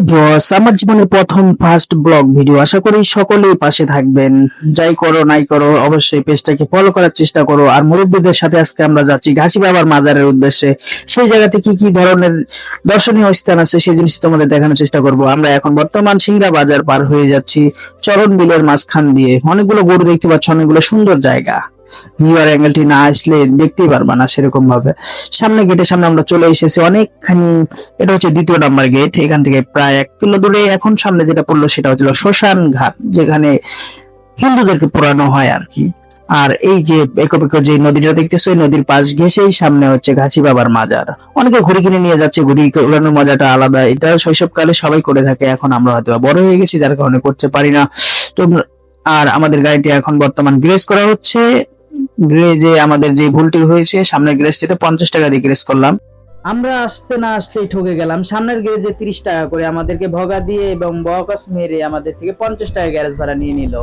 Viewers, আমার জীবনের প্রথম ফার্স্ট ব্লগ ভিডিও। আশা করি সকলেই পাশে থাকবেন। যাই করো নাই করো, অবশ্যই পেজটাকে ফলো করার চেষ্টা করো। আর মুরব্বীদের সাথে আজকে আমরা যাচ্ছি ঘাসি বাবার মাজারের উদ্দেশ্যে। সেই জায়গাতে কি কি ধরনের দর্শনীয় স্থান আছে সেই জিনিস তোমাদের দেখানোর চেষ্টা করব। আমরা এখন বর্তমান সিংড়া বাজার পার হয়ে যাচ্ছি চরণ বিলের মাঝখান দিয়ে। অনেকগুলো গরু দেখতে পাচ্ছ, অনেকগুলো সুন্দর জায়গা। ভিউয়ার অ্যাঙ্গেলটি না আসলে দেখতেই পারবা না সেরকম ভাবে। সামনে গেটের সামনে আমরা চলে এসেছি অনেকখানি। এটা হচ্ছে 2য় নাম্বার গেট। এখান থেকে প্রায় 1 কিলো দূরে এখন সামনে যেটা পড়লো সেটা হচ্ছে শ্মশান ঘাট, যেখানে হিন্দুদেরকে পোড়ানো হয় আর কি। আর এই যে একো যে নদীটা দেখতেছো, এই নদীর পাশ ঘেঁষেই সামনে হচ্ছে ঘাসি বাবার মাজার। অনেকে ঘুড়ি কিনে নিয়ে যাচ্ছে, ঘুড়ি উড়ানোর মজাটা আলাদা। এটা শৈশবকালে সবাই করে থাকে, এখন আমরা হয়তো বড় হয়ে গেছি যার কারণে করতে পারি না। তো আর আমাদের গাড়িটি এখন বর্তমান গ্রেস করা হচ্ছে। গ্রেজে আমাদের যে ভুলটি হয়েছে, সামনের গ্রেজটিতে 50 টাকা দিয়ে গ্রেস করলাম। আমরা আসতে না আসতেই ঠকে গেলাম। সামনের গ্যারেজে 30 টাকা করে আমাদেরকে ভগা দিয়ে এবং বকাস মেরে আমাদের থেকে 50 টাকা গ্যারেজ ভাড়া নিয়ে নিল।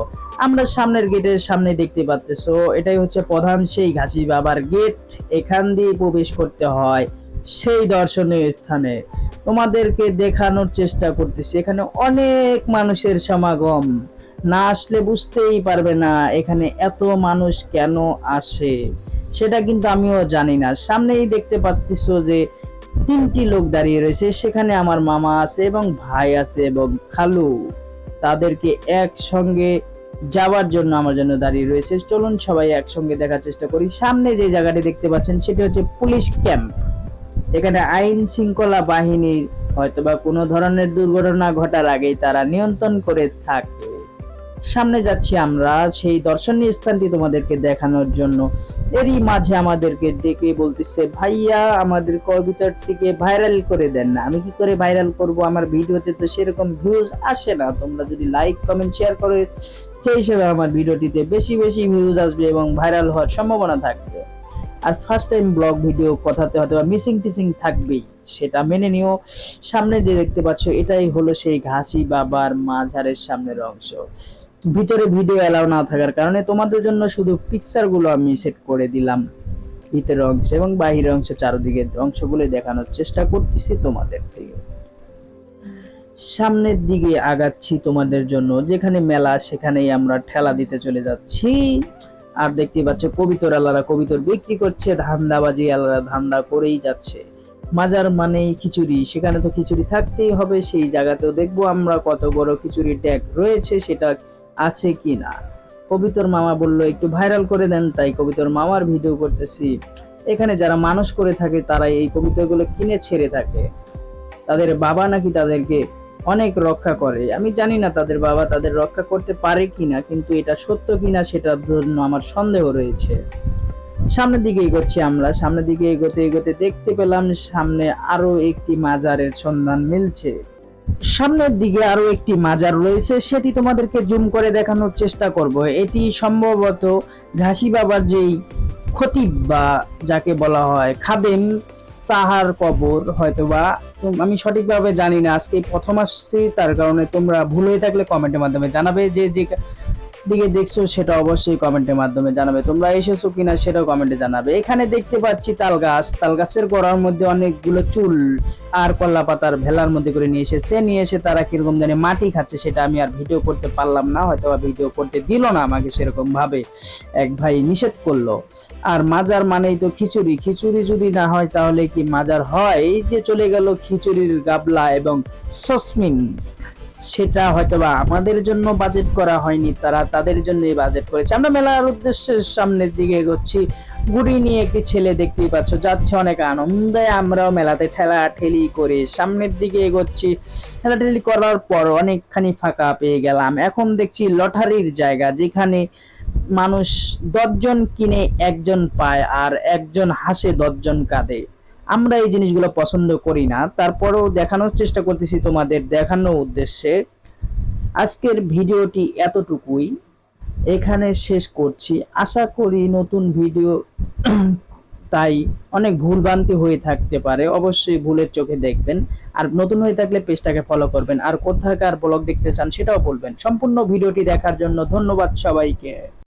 আমরা সামনের গেটের সামনে দেখতে পাচ্তেছো, এটাই হচ্ছে প্রধান সেই ঘাসি বাবার গেট। এখান দিয়ে প্রবেশ করতে হয় সেই দর্শনীয় স্থানে। তোমাদেরকে দেখানোর চেষ্টা করতেছি, এখানে অনেক মানুষের সমাগম। না আসলে বুঝতেই পারবে না এখানে এত মানুষ কেন আসে, সেটা কিন্তু আমিও জানি না। সামনেই দেখতে পাচ্ছিস যে 3টি লোক দাঁড়িয়ে রয়েছে, সেখানে আমার মামা আছে এবং ভাই আছে এবং খালু। তাদেরকে একসঙ্গে যাওয়ার জন্য আমার জন্য দাঁড়িয়ে রয়েছে। চলুন সবাই একসঙ্গে দেখার চেষ্টা করি। সামনে যে জায়গাটি দেখতে পাচ্ছেন সেটি হচ্ছে পুলিশ ক্যাম্প। এখানে আইন শৃঙ্খলা বাহিনীর হয়তোবা কোনো ধরনের দুর্ঘটনা ঘটার আগেই তারা নিয়ন্ত্রণ করে থাকে। সামনে যাচ্ছি আমরা সেই দর্শনীয় স্থানটি তোমাদেরকে দেখানোর জন্য। এরই মাঝে আমাদেরকে ডেকে বলতেছে, ভাইয়া আমাদের কবিতাটিকে ভাইরাল করে দেন না। আমি কি করে ভাইরাল করব? আমার ভিডিওতে তো সেরকম ভিউজ আসে না। তোমরা যদি লাইক কমেন্ট শেয়ার করে, সেই হিসেবে আমার ভিডিওটিতে বেশি বেশি ভিউজ আসবে এবং ভাইরাল হওয়ার সম্ভাবনা থাকবে। আর ফার্স্ট টাইম ব্লগ ভিডিও কথাতে হয়তো মিসিং টিসিং থাকবেই, সেটা মেনে নিও। সামনে যে দেখতে পাচ্ছ এটাই হলো সেই ঘাসি বাবার মাজারের সামনের অংশ। ভিতরে ভিডিও এলাও না থাকার কারণে তোমাদের জন্য শুধু পিকচার গুলো আমি সেট করে দিলাম ভিতরের অংশ এবং বাহিরের অংশ, চারদিকের অংশগুলো দেখানোর চেষ্টা করতেছি তোমাদের থেকে। সামনের দিকে আগাচ্ছি তোমাদের জন্য, যেখানে মেলা সেখানেই আমরা ঠেলা দিতে চলে যাচ্ছি। আর দেখতে পাচ্ছ কবিতর আলারা কবিতর বিক্রি করছে, ধান্দাবাজি আলারা ধান্দা করেই যাচ্ছে। মাজার মানেই খিচুড়ি, সেখানে তো খিচুড়ি থাকতেই হবে। সেই জায়গাতেও দেখবো আমরা কত বড় খিচুড়ি ট্যাগ রয়েছে, সেটা আছে কিনা। কবিতর মামা বললো একটু ভাইরাল করে দেন, তাই কবিতর মামার ভিডিও করতেছি। এখানে যারা মানুষ করে থাকে তারা এই কবিতাগুলো কিনে ছেড়ে থাকে। তাদের বাবা নাকি তাদেরকে অনেক রক্ষা করে। আমি জানি না তাদের বাবা তাদের রক্ষা করতে পারে কিনা, কিন্তু এটা সত্য কিনা সেটার জন্য আমার সন্দেহ রয়েছে। সামনের দিকে এগোচ্ছি আমরা। সামনের দিকে এগোতে এগোতে দেখতে পেলাম সামনে আরো একটি মাজারের সন্ধান মিলছে। সামনের দিকে আরো একটি মাজার রয়েছে, সেটি তোমাদেরকে জুম করে দেখানোর চেষ্টা করব। এটি সম্ভবত ঘাসি বাবার যেই খতিব বা যাকে বলা হয় খাদেম, তাহার কবর হয়তোবা। আমি সঠিকভাবে জানি না, আজকে প্রথম আসছি, তার কারণে তোমরা ভুল হয়ে থাকলে কমেন্টের মাধ্যমে জানাবে। যে দিকে দেখছো সেটা অবশ্যই কমেন্টের মাধ্যমে জানাবে। তোমরা এসেছো কিনা সেটাও কমেন্টে জানাবে। এখানে দেখতে পাচ্ছি তাল গাছ। তাল গাছের গোড়ার মধ্যে অনেকগুলো চুল আর কলা পাতার ভেলার মধ্যে করে নিয়ে এসে তারা কিরকম জানি মাটি খাচ্ছে, সেটা আমি আর ভিডিও করতে পারলাম না, হয়তো ভিডিও করতে দিল না আমাকে, সেরকম ভাবে এক ভাই নিষেধ করলো। আর মাজার মানেই তো খিচুড়ি, খিচুড়ি যদি না হয় তাহলে কি মাজার হয়? এই যে চলে গেল খিচুড়ির গাবলা এবং সসমিন, সেটা হয়তোবা আমাদের জন্য বাজেট করা হয়নি, তারা তাদের জন্যই বাজেট করেছে। আমরা মেলার উদ্দেশ্যে সামনের দিকে এগোচ্ছি। গুড়ি নিয়ে একটি ছেলে দেখতেই পাচ্ছ যাচ্ছে অনেক আনন্দে। আমরাও মেলাতে ঠেলা ঠেলি করে সামনের দিকে এগোচ্ছি। ঠেলা ঠেলি করার পর অনেকখানি ফাঁকা পেয়ে গেলাম। এখন দেখছি লটারির জায়গা, যেখানে মানুষ 10 জন কিনে 1 জন পায় আর 1 জন হাসে 10 জন কাঁদে। আমরা এই জিনিসগুলো পছন্দ করি না, তারপরেও দেখানোর চেষ্টা করতেছি তোমাদের দেখানোর উদ্দেশ্যে। আজকের ভিডিওটি এতটুকুই, এখানে শেষ করছি। আশা করি নতুন ভিডিও তাই অনেক ভুলভ্রান্তি হয়ে থাকতে পারে, অবশ্যই ভুলের চোখে দেখবেন। আর নতুন হয়ে থাকলে পেজটাকে ফলো করবেন। আর কোথাকার ব্লগ দেখতে চান সেটাও বলবেন। সম্পূর্ণ ভিডিওটি দেখার জন্য ধন্যবাদ সবাইকে।